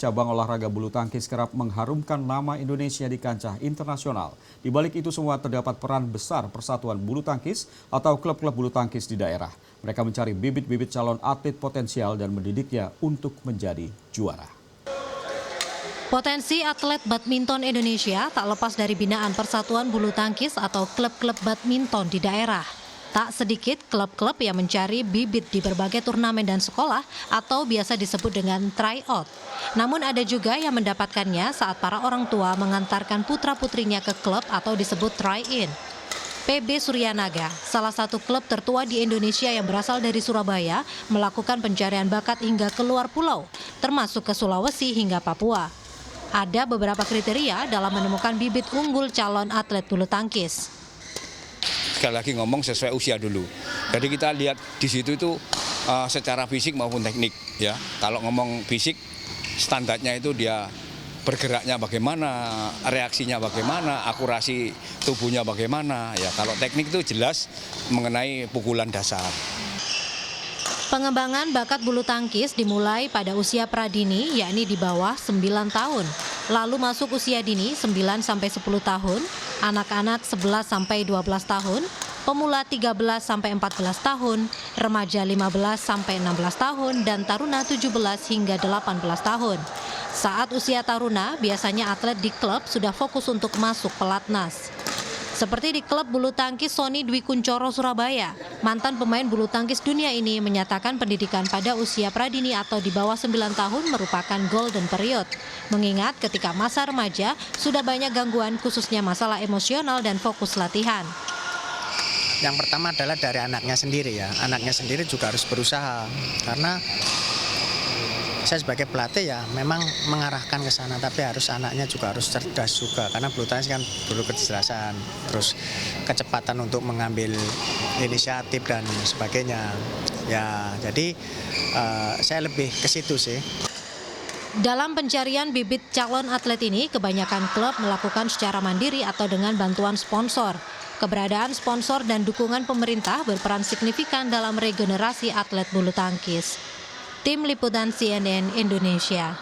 cabang olahraga bulu tangkis kerap mengharumkan nama Indonesia di kancah internasional. Di balik itu semua terdapat peran besar Persatuan Bulu Tangkis atau klub-klub bulu tangkis di daerah. Mereka mencari bibit-bibit calon atlet potensial dan mendidiknya untuk menjadi juara. Potensi atlet badminton Indonesia tak lepas dari binaan Persatuan Bulu Tangkis atau klub-klub badminton di daerah. Tak sedikit klub-klub yang mencari bibit di berbagai turnamen dan sekolah atau biasa disebut dengan tryout. Namun ada juga yang mendapatkannya saat para orang tua mengantarkan putra-putrinya ke klub atau disebut try-in. PB Suryanaga, salah satu klub tertua di Indonesia yang berasal dari Surabaya, melakukan pencarian bakat hingga keluar pulau, termasuk ke Sulawesi hingga Papua. Ada beberapa kriteria dalam menemukan bibit unggul calon atlet bulu tangkis. Sekali lagi ngomong sesuai usia dulu. Jadi kita lihat di situ itu secara fisik maupun teknik ya. Kalau ngomong fisik standarnya itu dia bergeraknya bagaimana, reaksinya bagaimana, akurasi tubuhnya bagaimana ya. Kalau teknik itu jelas mengenai pukulan dasar. Pengembangan bakat bulu tangkis dimulai pada usia pradini, yakni di bawah 9 tahun. Lalu masuk usia dini 9 sampai 10 tahun, anak-anak 11 sampai 12 tahun, pemula 13 sampai 14 tahun, remaja 15 sampai 16 tahun, dan taruna 17 hingga 18 tahun. Saat usia taruna, biasanya atlet di klub sudah fokus untuk masuk pelatnas. Seperti di klub bulu tangkis Sony Dwi Kunchoro Surabaya, mantan pemain bulu tangkis dunia ini menyatakan pendidikan pada usia pradini atau di bawah 9 tahun merupakan golden period. Mengingat ketika masa remaja sudah banyak gangguan khususnya masalah emosional dan fokus latihan. Yang pertama adalah dari anaknya sendiri ya. Anaknya sendiri juga harus berusaha karena saya sebagai pelatih ya memang mengarahkan ke sana, tapi harus anaknya juga harus cerdas juga karena bulu tangkis kan perlu kecerdasan, terus kecepatan untuk mengambil inisiatif dan sebagainya. Ya, jadi saya lebih ke situ sih. Dalam pencarian bibit calon atlet ini, kebanyakan klub melakukan secara mandiri atau dengan bantuan sponsor. Keberadaan sponsor dan dukungan pemerintah berperan signifikan dalam regenerasi atlet bulu tangkis. Tim Liputan CNN Indonesia.